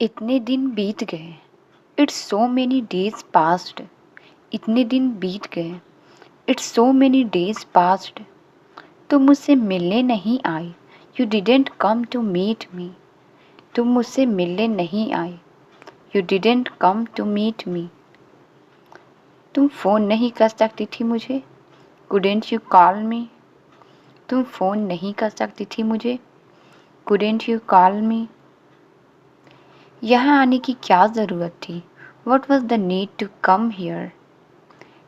इतने दिन बीत गए, it's so many days passed. इतने दिन बीत गए, it's so many days passed. तुम मुझसे मिलने नहीं आई, you didn't come to meet me. तुम मुझसे मिलने नहीं आई, you didn't come to meet me. तुम फ़ोन नहीं कर सकती थी मुझे, कुडेंट यू कॉल मी। तुम फ़ोन नहीं कर सकती थी मुझे, कुडेंट यू कॉल मी। यहाँ आने की क्या ज़रूरत थी, what was the need to come here.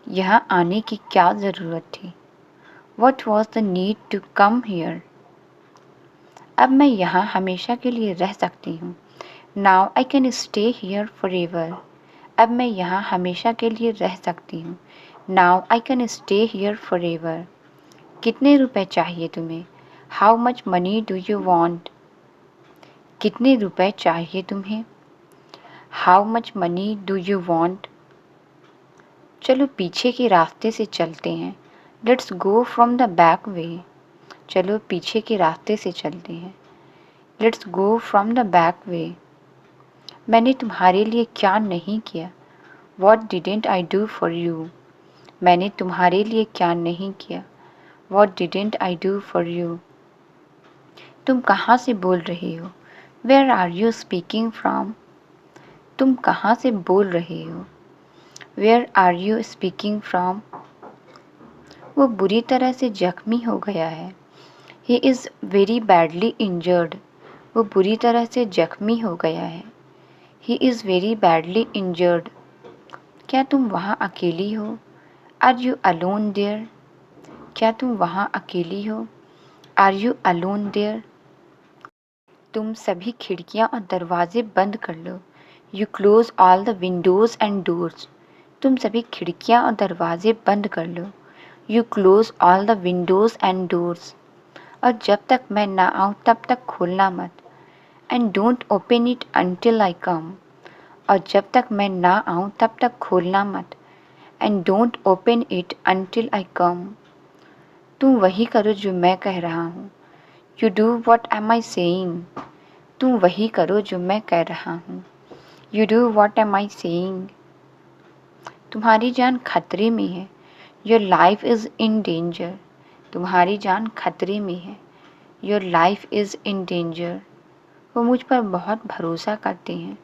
यहाँ आने की क्या ज़रूरत थी, what was the need to come here. अब मैं यहाँ हमेशा के लिए रह सकती हूँ, now I can stay here forever. अब मैं यहाँ हमेशा के लिए रह सकती हूँ, now I can stay here forever. कितने रुपए चाहिए तुम्हें, how much money do you want. कितने रुपए चाहिए तुम्हें, how much money do you want. चलो पीछे के रास्ते से चलते हैं, let's go from the back way. चलो पीछे के रास्ते से चलते हैं, let's go from the back way. मैंने तुम्हारे लिए क्या नहीं किया, what didn't I do for you. मैंने तुम्हारे लिए क्या नहीं किया, what didn't I do for you. तुम कहाँ से बोल रहे हो, where are you speaking from. तुम कहाँ से बोल रहे हो, where are you speaking from. वो बुरी तरह से जख्मी हो गया है, he is very badly injured. वो बुरी तरह से जख्मी हो गया है, he is very badly injured. क्या तुम वहाँ अकेली हो, आर यू अलोन देयर। क्या तुम वहाँ अकेली हो, आर यू अलोन देयर। तुम सभी खिड़कियाँ और दरवाजे बंद कर लो, you close all the windows and doors. तुम सभी खिड़कियाँ और दरवाजे बंद कर लो, you close all the windows and doors. और जब तक मैं ना आऊँ तब तक खोलना मत, and don't open it until I come. और जब तक मैं ना आऊँ तब तक खोलना मत, and don't open it until I come. तुम वही करो जो मैं कह रहा हूँ, you do what am I saying. तुम वही करो जो मैं कह रहा हूँ, you do what am I saying. तुम्हारी जान खतरे में है, your life is in danger. तुम्हारी जान खतरे में है, your life is in danger. वो मुझ पर बहुत भरोसा करते हैं,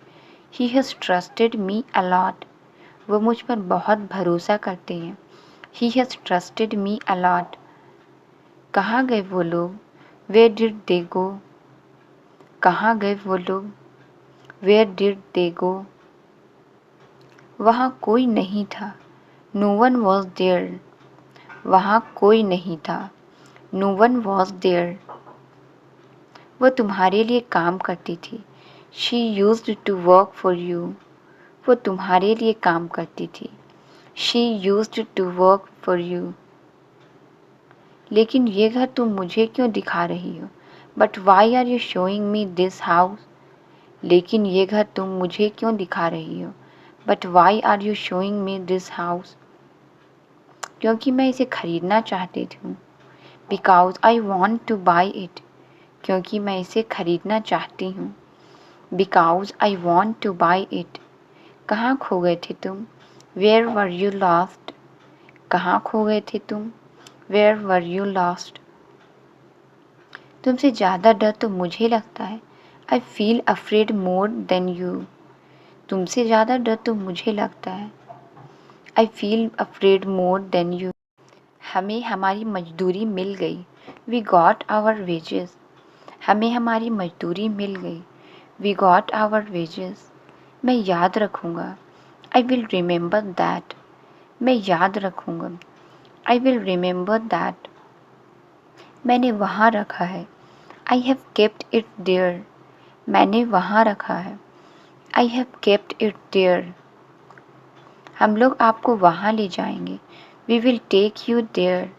he has trusted me a lot. वो मुझ पर बहुत भरोसा करते हैं, he has trusted me a lot. कहाँ गए वो लोग, वेयर डिड दे गो। कहाँ गए वो लोग, वेयर डिड दे गो। वहाँ कोई नहीं था, नो वन वॉज देयर। वहाँ कोई नहीं था, नो वन वॉज देयर। वो तुम्हारे लिए काम करती थी, she used to work for you. वो तुम्हारे लिए काम करती थी, she used to work for you. लेकिन ये घर तुम मुझे क्यों दिखा रही हो, but why are you showing me this house. लेकिन ये घर तुम मुझे क्यों दिखा रही हो, but why are you showing me this house. क्योंकि मैं इसे खरीदना चाहती हूँ, because I want to buy it. क्योंकि मैं इसे खरीदना चाहती हूँ, because I want to buy it. कहाँ खो गए थे तुम, वेयर वर यू लॉस्ट। कहाँ खो गए थे तुम, वेयर वर यू लॉस्ट। तुमसे ज़्यादा डर तो मुझे लगता है, I feel afraid more than you. तुमसे ज़्यादा डर तो मुझे लगता है, I feel afraid more than you. हमें हमारी मजदूरी मिल गई, वी गॉट आवर वेजेस। हमें हमारी मजदूरी मिल गई, वी गॉट आवर वेजेस। मैं याद रखूँगा, आई विल रिमेंबर दैट। मैं याद रखूँगा, आई विल रिमेंबर दैट। मैंने वहाँ रखा है, I have kept it there. मैंने वहाँ रखा है, I have kept it there. हम लोग आपको वहाँ ले जाएंगे, we will take you there.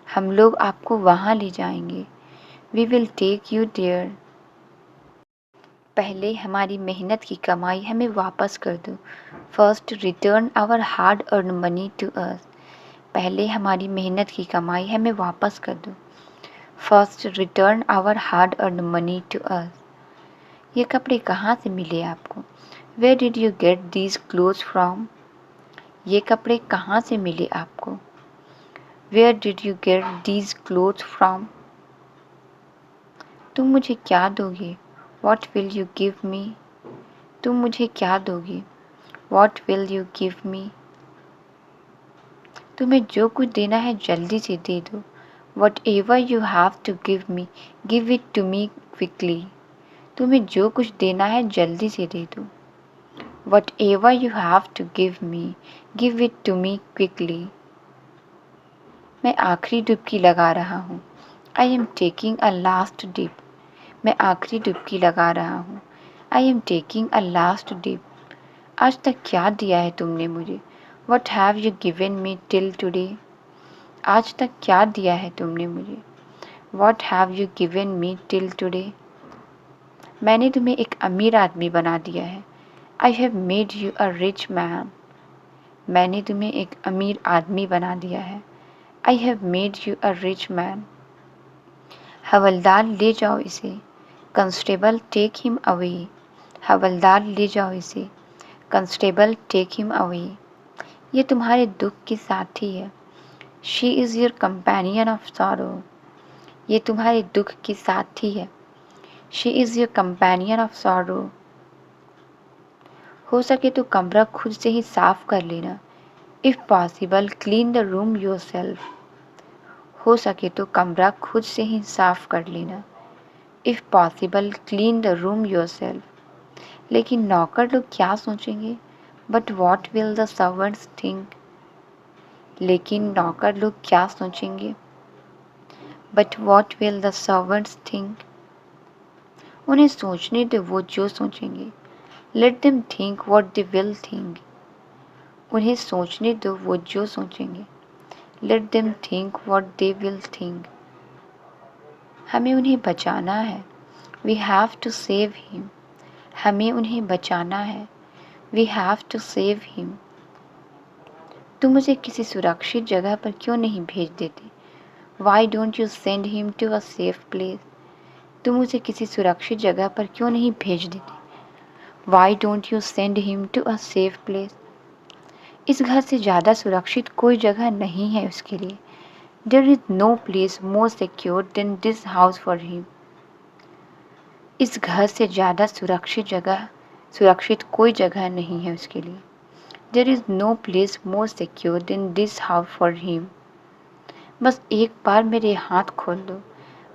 हम लोग आपको वहाँ ले जाएंगे, we will take you there. पहले हमारी मेहनत की कमाई हमें वापस कर दो, first return our hard earn money to us. पहले हमारी मेहनत की कमाई हमें वापस कर दो, first return our hard earn money to us. ये कपड़े कहाँ से मिले आपको? Where did you get these clothes from? ये कपड़े कहाँ से मिले आपको? Where did you get these clothes from? तुम मुझे क्या दोगे? What will you give me? तुम मुझे क्या दोगे? What will you give me? तुम्हें जो कुछ देना है जल्दी से दे दो। Whatever you have to give me, give it to me quickly. तुम्हें जो कुछ देना है जल्दी से दे दो। Whatever you have to give me, give it to me quickly. मैं आखिरी डुबकी लगा रहा हूँ। I am taking a last dip. मैं आखिरी डुबकी लगा रहा हूँ। I am taking a last dip. आज तक क्या दिया है तुमने मुझे? What have you given me till today? आज तक क्या दिया है तुमने मुझे? What have you given me till today? मैंने तुम्हें एक अमीर आदमी बना दिया है। I have made you a rich man. मैंने तुम्हें एक अमीर आदमी बना दिया है। I have made you a rich man. हवलदार ले जाओ इसे। Constable take him away. हवलदार ले जाओ इसे। Constable take him away. ये तुम्हारे दुख की साथी है। She is your companion of sorrow. ये तुम्हारे दुख की साथी है। She is your companion of sorrow. हो सके तो कमरा खुद से ही साफ कर लेना। If possible clean the room yourself. हो सके तो कमरा खुद से ही साफ कर लेना। If possible clean the room yourself. लेकिन नौकर लोग क्या सोचेंगे? But what will the servants think. लेकिन नौकर लोग क्या सोचेंगे? But what will the servants think. उन्हें सोचने दो वो जो सोचेंगे। Let them think what they will think. उन्हें सोचने दो वो जो सोचेंगे। Let them think what they will think. हमें उन्हें बचाना है। We have to save him. हमें उन्हें बचाना है। We have to save him. तुम मुझे किसी सुरक्षित जगह पर क्यों नहीं भेज देते? Why don't you send him to a safe place. तुम मुझे किसी सुरक्षित जगह पर क्यों नहीं भेज देते? Why don't you send him to a safe place. इस घर से ज़्यादा सुरक्षित कोई जगह नहीं है उसके लिए। There is no place more secure than this house for him. इस घर से ज़्यादा सुरक्षित कोई जगह नहीं है उसके लिए। There is no place more secure than this house for him. बस एक बार मेरे हाथ खोल दो।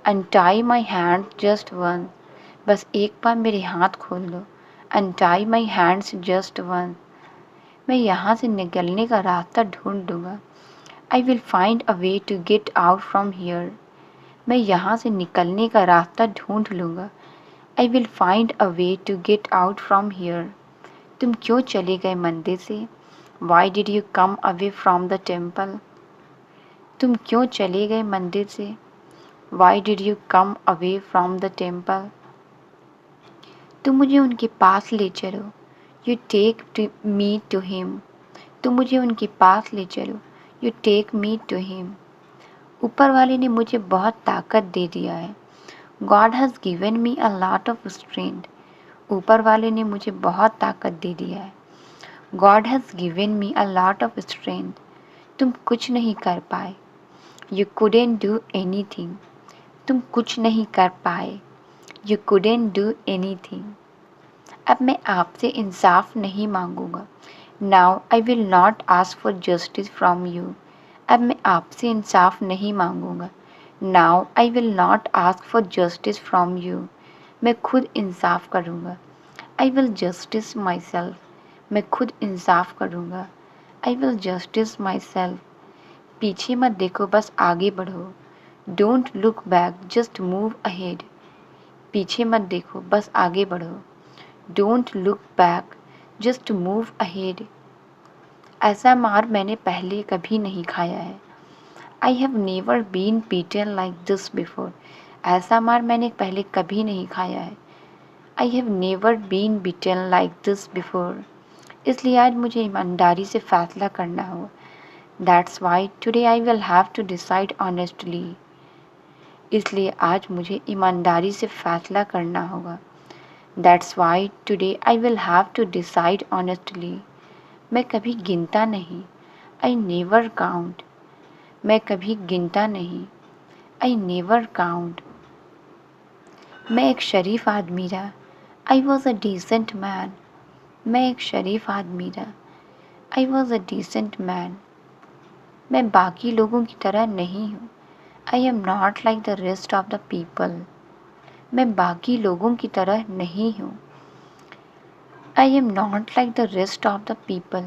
Untie my hand just one. बस एक बार मेरे हाथ खोल दो। Untie my hands just one. मैं यहाँ से निकलने का रास्ता ढूंढ लूँगा। I will find a way to get out from here. मैं यहाँ से निकलने का रास्ता ढूंढ लूँगा। I will find a way to get out from here. तुम क्यों चले गए मंदिर से? Why did you come away from the temple. तुम क्यों चले गए मंदिर से? Why did you come away from the temple. तुम मुझे उनके पास ले चलो। You take me to him. तुम मुझे उनके पास ले चलो। You take me to him. ऊपर वाले ने मुझे बहुत ताकत दे दिया है। God has given me a lot of strength. ऊपर वाले ने मुझे बहुत ताकत दे दिया है। God has given me a lot of strength. तुम कुछ नहीं कर पाए। You couldn't do anything. तुम कुछ नहीं कर पाए। You couldn't do anything. अब मैं आपसे इंसाफ नहीं मांगूंगा। Now I will not ask for justice from you. अब मैं आपसे इंसाफ नहीं मांगूंगा। Now I will not ask for justice from you. मैं खुद इंसाफ करूँगा। I will justice my self. मैं खुद इंसाफ करूँगा। I will justice my self. पीछे मत देखो बस आगे बढ़ो। Don't look back just move ahead. पीछे मत देखो बस आगे बढ़ो। Don't look back just move ahead. ऐसा मार मैंने पहले कभी नहीं खाया है। I have never been beaten like this before. ऐसा मार मैंने पहले कभी नहीं खाया है। I have never been beaten like this before. इसलिए आज मुझे ईमानदारी से फैसला करना होगा। That's why today I will have to decide honestly. इसलिए आज मुझे ईमानदारी से फैसला करना होगा। That's why today I will have to decide honestly. मैं कभी गिनता नहीं, I never count. मैं कभी गिनता नहीं, I never count. मैं एक शरीफ आदमी रहा, I was a decent man. मैं एक शरीफ आदमी रहा, I was a decent man. मैं बाकी लोगों की तरह नहीं हूँ, I am not like the rest of the people. मैं बाकी लोगों की तरह नहीं हूँ, I am not like the rest of the people.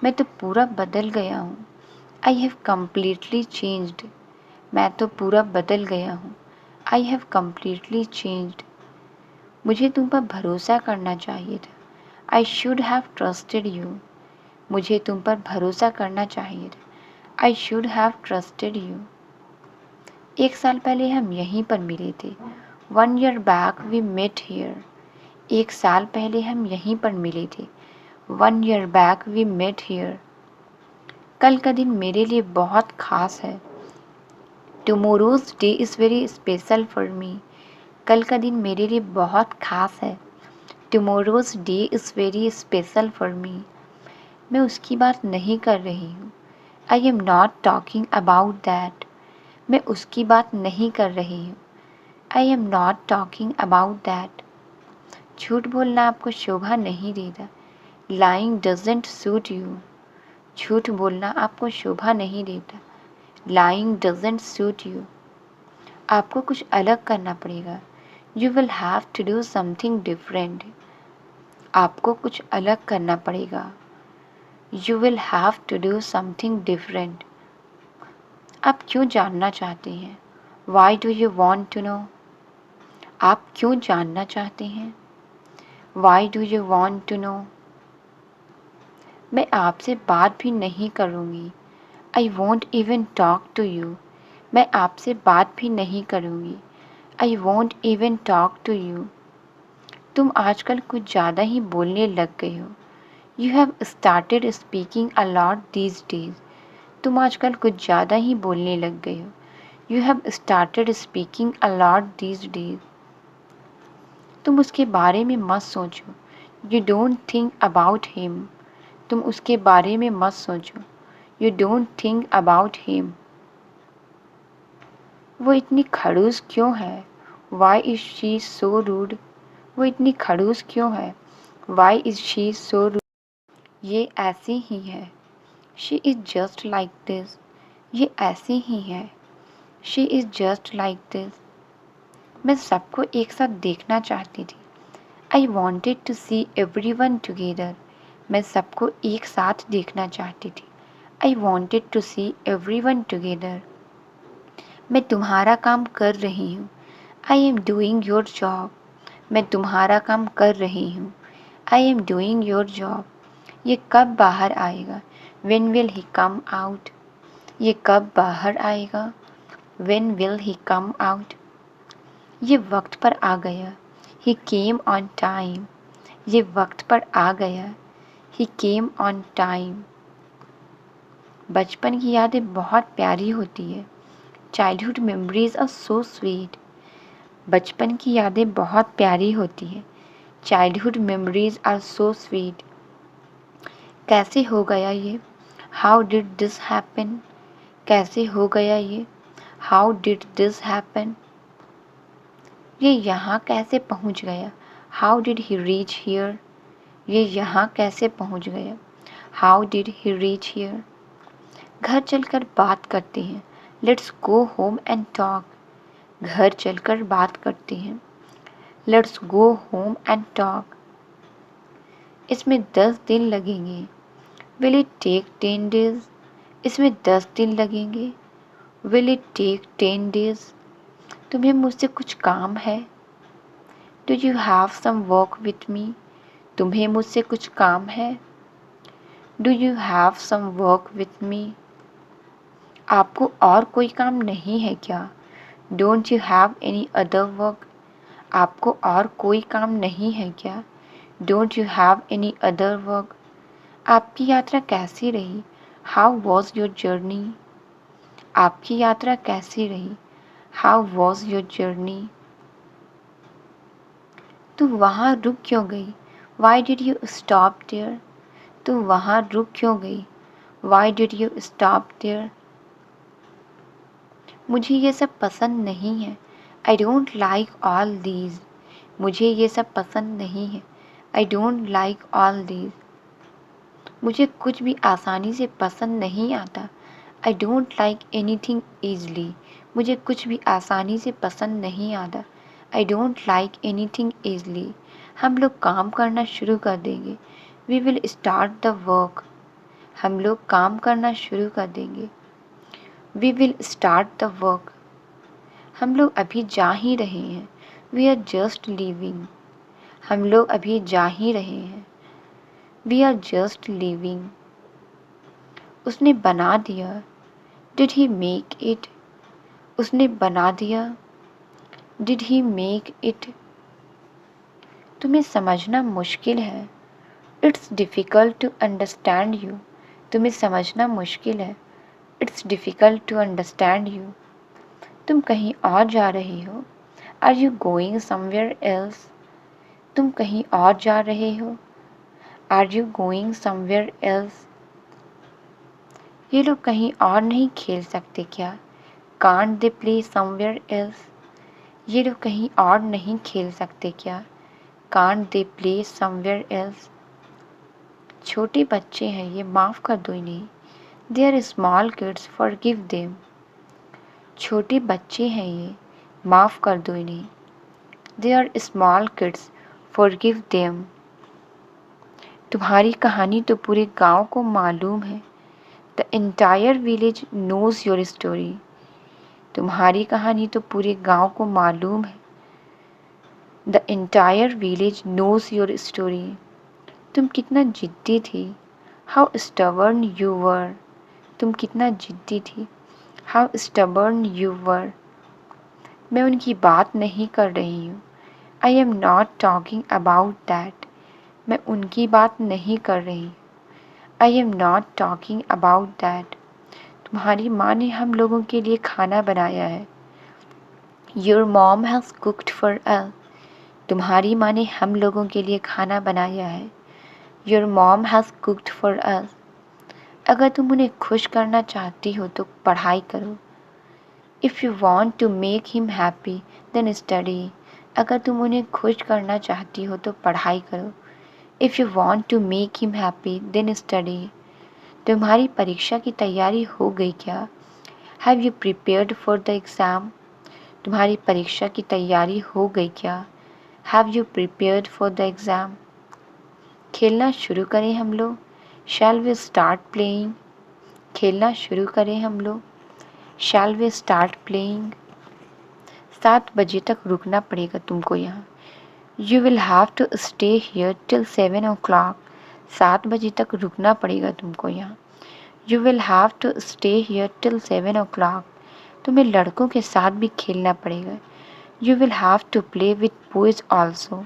मैं तो पूरा बदल गया हूँ, I have completely changed. मैं तो पूरा बदल गया हूँ, I have completely changed. मुझे तुम पर भरोसा करना चाहिए था, I should have trusted you. मुझे तुम पर भरोसा करना चाहिए था, I should have trusted you. 1 साल पहले हम यहीं पर मिले थे, 1 year back we met here. 1 साल पहले हम यहीं पर मिले थे, 1 year back we met here. कल का दिन मेरे लिए बहुत खास है, Tomorrow's day is very special for me. कल का दिन मेरे लिए बहुत खास है, Tomorrow's day is very special for me. मैं उसकी बात नहीं कर रही हूँ, I am not talking about that. मैं उसकी बात नहीं कर रही हूँ, I am not talking about that. झूठ बोलना आपको शोभा नहीं देता, Lying doesn't suit you. झूठ बोलना आपको शोभा नहीं देता, Lying doesn't suit you. आपको कुछ अलग करना पड़ेगा, You will have to do something different. आपको कुछ अलग करना पड़ेगा, You will have to do something different. आप क्यों जानना चाहते हैं, Why do you want to know? आप क्यों जानना चाहते हैं, Why do you want to know? मैं आपसे बात भी नहीं करूँगी, I won't even talk to you. मैं आपसे बात भी नहीं करूँगी, I won't even talk to you. तुम आजकल कुछ ज़्यादा ही बोलने लग गए हो, You have started speaking a lot these days. तुम आजकल कुछ ज़्यादा ही बोलने लग गए हो, You have started speaking a lot these days. तुम उसके बारे में मत सोचो, You don't think about him. तुम उसके बारे में मत सोचो, You don't think about him. वो इतनी खड़ूस क्यों है, Why is she so rude? वो इतनी खड़ूस क्यों है, Why is she so rude? ये ऐसी ही है, She is just like this. ये ऐसी ही है, She is just like this. मैं सबको एक साथ देखना चाहती थी, I wanted to see everyone together. मैं सबको एक साथ देखना चाहती थी, I wanted to see everyone together. मैं तुम्हारा काम कर रही हूँ, I am doing your job. मैं तुम्हारा काम कर रही हूँ, I am doing your job. ये कब बाहर आएगा, When will he come out? ये कब बाहर आएगा, When will he come out? ये वक्त पर आ गया, He came on time. ये वक्त पर आ गया, He came on time. बचपन की यादें बहुत प्यारी होती है, Childhood memories are so sweet. बचपन की यादें बहुत प्यारी होती है, Childhood memories are so sweet. कैसे हो गया ये, How did this happen? कैसे हो गया ये, How did this happen? ये यहाँ कैसे पहुँच गया, How did he reach here? ये यहाँ कैसे पहुँच गया, How did he reach here? घर चलकर बात करते हैं, Let's go home and talk. घर चलकर बात करते हैं, Let's go home and talk. इसमें 10 दिन लगेंगे, Will it take 10 days? इसमें 10 दिन लगेंगे, Will it take 10 days? तुम्हें मुझसे कुछ काम है, Do you have some work with me? तुम्हें मुझसे कुछ काम है, Do you have some work with me? आपको और कोई काम नहीं है क्या, Don't you have any other work? आपको और कोई काम नहीं है क्या, Don't you have any other work? आपकी यात्रा कैसी रही, How was your journey? आपकी यात्रा कैसी रही, How was your journey? तू वहाँ रुक क्यों गई? Why did you stop there? तू वहाँ रुक क्यों गई? Why did you stop there? मुझे ये सब पसंद नहीं है। I don't like all these. मुझे ये सब पसंद नहीं है। I don't like all these. मुझे कुछ भी आसानी से पसंद नहीं आता। I don't like anything easily. मुझे कुछ भी आसानी से पसंद नहीं आता। I don't like anything easily. हम लोग काम करना शुरू कर देंगे। We will start the work. हम लोग काम करना शुरू कर देंगे। We will start the work. हम लोग अभी जा ही रहे हैं। We are just leaving. हम लोग अभी जा ही रहे हैं। We are just leaving. उसने बना दिया। Did he make it? उसने बना दिया। Did he make it? तुम्हें समझना मुश्किल है। It's difficult to understand you. तुम्हें समझना मुश्किल है। It's difficult to understand you. तुम कहीं और जा रही हो। Are you going somewhere else? तुम कहीं और जा रहे हो। Are you going somewhere else? ये लोग कहीं और नहीं खेल सकते क्या? Can't they play somewhere else? ये लोग कहीं और नहीं खेल सकते क्या? Can't they play somewhere else? छोटे बच्चे हैं ये, माफ़ कर दो इन्हें। They are small kids, forgive them. छोटे बच्चे हैं ये, माफ़ कर दो इन्हें। They are small kids, forgive them. तुम्हारी कहानी तो पूरे गांव को मालूम है। The entire village knows your story. तुम्हारी कहानी तो पूरे गांव को मालूम है। The entire village knows your story. तुम कितना जिद्दी थी। How stubborn you were. तुम कितना जिद्दी थी। How stubborn you were. मैं उनकी बात नहीं कर रही हूँ। I am not talking about that. मैं उनकी बात नहीं कर रही। I am not talking about that. तुम्हारी माँ ने हम लोगों के लिए खाना बनाया है। Your mom has cooked for us. तुम्हारी माँ ने हम लोगों के लिए खाना बनाया है। Your mom has cooked for us. अगर तुम उन्हें खुश करना चाहती हो तो पढ़ाई करो। If you want to make him happy, then study. अगर तुम उन्हें खुश करना चाहती हो तो पढ़ाई करो। If you want to make him happy, then study. तुम्हारी परीक्षा की तैयारी हो गई क्या? Have you prepared for the exam? तुम्हारी परीक्षा की तैयारी हो गई क्या? Have you prepared for the exam? खेलना शुरू करें हम लोग। Shall we start playing? खेलना शुरू करें हम लोग। Shall we start playing? 7 बजे तक रुकना पड़ेगा तुमको यहाँ। You will have to stay here till 7 o'clock. 7 बजे तक रुकना पड़ेगा तुमको यहाँ। You will have to stay here till 7 o'clock. तुम्हें लड़कों के साथ भी खेलना पड़ेगा। You will have to play with boys also.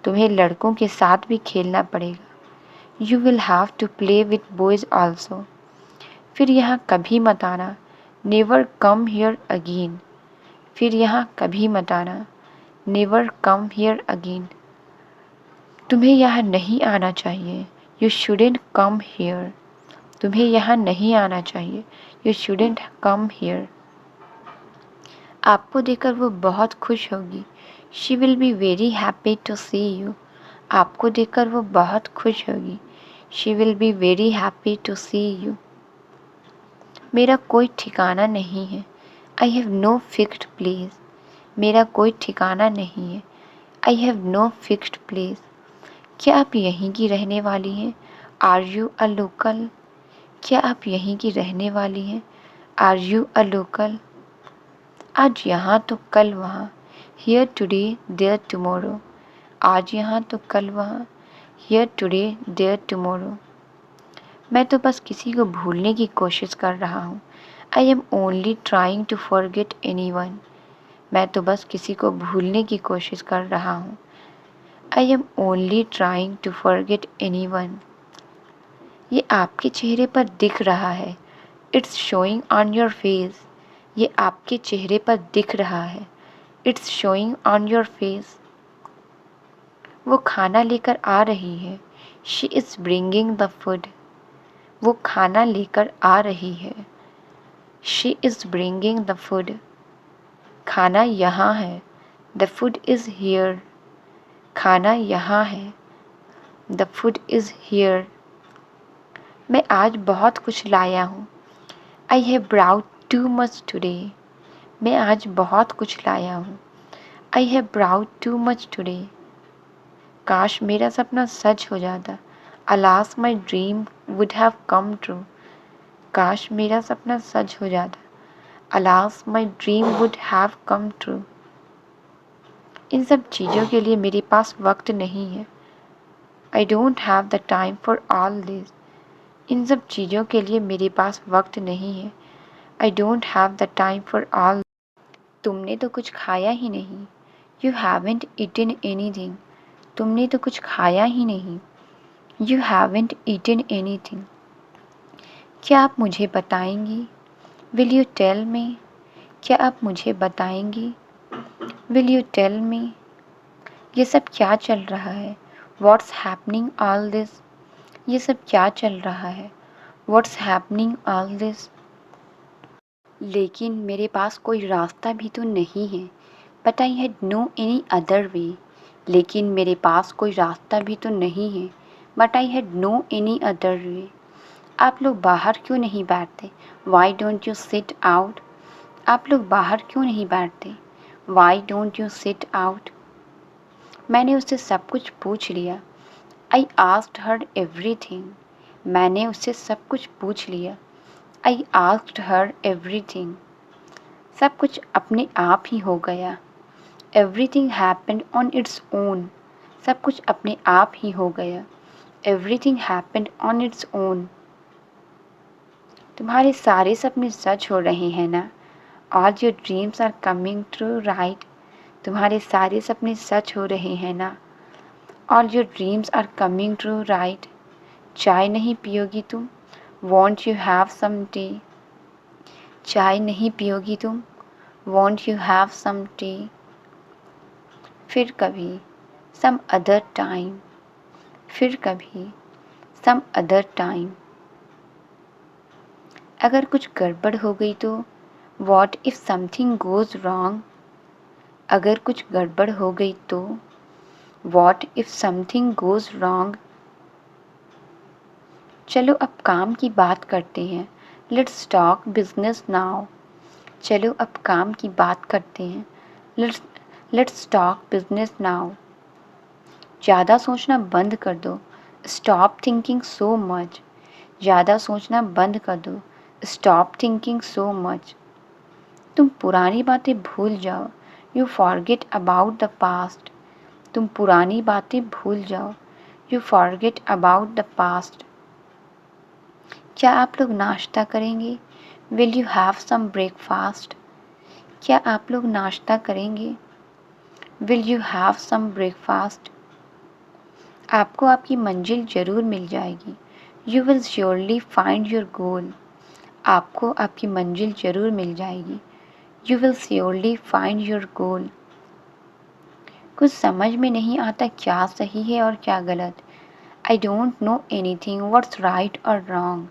तुम्हें लड़कों के साथ भी खेलना पड़ेगा। You will have to play with boys also. फिर यहाँ कभी मत आना। Never come here again. फिर यहाँ कभी मत आना। Never come here again. तुम्हें यहाँ नहीं आना चाहिए। You shouldn't come here. तुम्हें यहाँ नहीं आना चाहिए। You shouldn't come here. आपको देखकर वो बहुत खुश होगी। She will be very happy to see you. आपको देखकर वो बहुत खुश होगी। She will be very happy to see you. मेरा कोई ठिकाना नहीं है। I have no fixed place. मेरा कोई ठिकाना नहीं है। I have no fixed place. क्या आप यहीं की रहने वाली हैं? Are you a local? क्या आप यहीं की रहने वाली हैं? Are you a local? आज यहाँ तो कल वहाँ। Here today, there tomorrow. आज यहाँ तो कल वहाँ। Here today, there tomorrow. मैं तो बस किसी को भूलने की कोशिश कर रहा हूँ। I am only trying to forget anyone. मैं तो बस किसी को भूलने की कोशिश कर रहा हूँ। I am only trying to forget anyone. ये आपके चेहरे पर दिख रहा है। It's showing on your face. ये आपके चेहरे पर दिख रहा है। It's showing on your face. वो खाना लेकर आ रही है। She is bringing the food. वो खाना लेकर आ रही है। She is bringing the food. खाना यहाँ है। The food is here. खाना यहाँ है। The food is here. मैं आज बहुत कुछ लाया हूँ। I have brought too much today. मैं आज बहुत कुछ लाया हूँ। I have brought too much today. काश मेरा सपना सच हो जाता। Alas my dream would have come true. काश मेरा सपना सच हो जाता। Alas my dream would have come true. इन सब चीज़ों के लिए मेरे पास वक्त नहीं है। I don't have the time for all this. इन सब चीज़ों के लिए मेरे पास वक्त नहीं है। I don't have the time for all. तुमने तो कुछ खाया ही नहीं। You haven't eaten anything. तुमने तो कुछ खाया ही नहीं। You haven't eaten anything. क्या आप मुझे बताएंगी? Will you tell me? क्या आप मुझे बताएंगी? Will you tell me? ये सब क्या चल रहा है? What's happening all this? ये सब क्या चल रहा है? What's happening all this? लेकिन मेरे पास कोई रास्ता भी तो नहीं है। But I had no any other way. लेकिन मेरे पास कोई रास्ता भी तो नहीं है। But I had no any other way. आप लोग बाहर क्यों नहीं बैठते? Y don't you sit out? आप लोग बाहर क्यों नहीं बैठते? Y don't you sit out? मैंने उससे सब कुछ पूछ लिया। I asked her everything. मैंने उससे सब कुछ पूछ लिया। I asked her everything. सब कुछ अपने आप ही हो गया। Everything happened on its own. सब कुछ अपने आप ही हो गया। Everything happened on its own. तुम्हारे सारे सपने सच हो रहे हैं ना? All your dreams are coming true right? तुम्हारे सारे सपने सच हो रहे हैं ना? All your dreams are coming true right? चाय नहीं पियोगी तुम? Want you have some tea? चाय नहीं पियोगी तुम? Want you have some tea? फिर कभी, सम अदर टाइम। फिर कभी, सम अदर टाइम। अगर कुछ गड़बड़ हो गई तो? What if something goes wrong? अगर कुछ गड़बड़ हो गई तो? What if something goes wrong? चलो अब काम की बात करते हैं। Let's talk business now. चलो अब काम की बात करते हैं। Let's talk business now. ज़्यादा सोचना बंद कर दो। Stop thinking so much. ज़्यादा सोचना बंद कर दो। Stop thinking so much. तुम पुरानी बातें भूल जाओ। You forget about the past. तुम पुरानी बातें भूल जाओ। You forget about the past. क्या आप लोग नाश्ता करेंगे? Will you have some breakfast? क्या आप लोग नाश्ता करेंगे? Will you have some breakfast? आपको आपकी मंजिल ज़रूर मिल जाएगी। You will surely find your goal. आपको आपकी मंजिल ज़रूर मिल जाएगी। You will surely find your goal. कुछ समझ में नहीं आता क्या सही है और क्या गलत। I don't know anything what's right और रॉन्ग।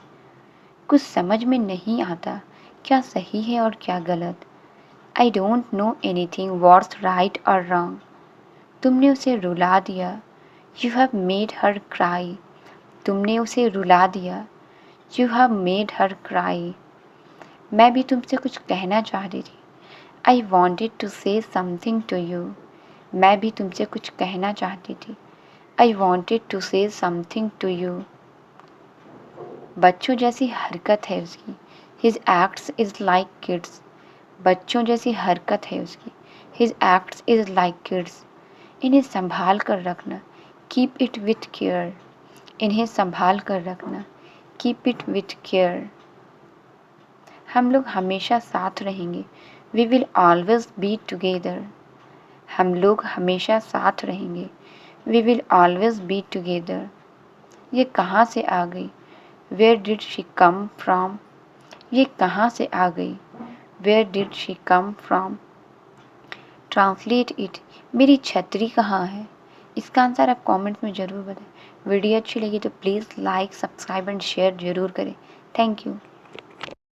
कुछ समझ में नहीं आता क्या सही है और क्या गलत। I don't know anything what's right और रॉन्ग। तुमने उसे रुला दिया। You have made her cry. तुमने उसे रुला दिया। You have made her cry. मैं भी तुमसे कुछ कहना चाहती थी। I wanted to say something to you. मैं भी तुमसे कुछ कहना चाहती थी। I wanted to say something to you. बच्चों जैसी हरकत है उसकी। His acts is like kids. बच्चों जैसी हरकत है उसकी। His acts is like kids. इन्हें संभाल कर रखना। Keep it with care. इन्हें संभाल कर रखना। Keep it with care. हम लोग हमेशा साथ रहेंगे। We will always be together. हम लोग हमेशा साथ रहेंगे। We will always be together. ये कहाँ से आ गई? Where did she come from? ये कहाँ से आ गई? Where did she come from? Translate it. मेरी छतरी कहाँ है? इसका आंसर आप कमेंट्स में ज़रूर बताएं। वीडियो अच्छी लगी तो please like, subscribe and share ज़रूर करें। Thank you.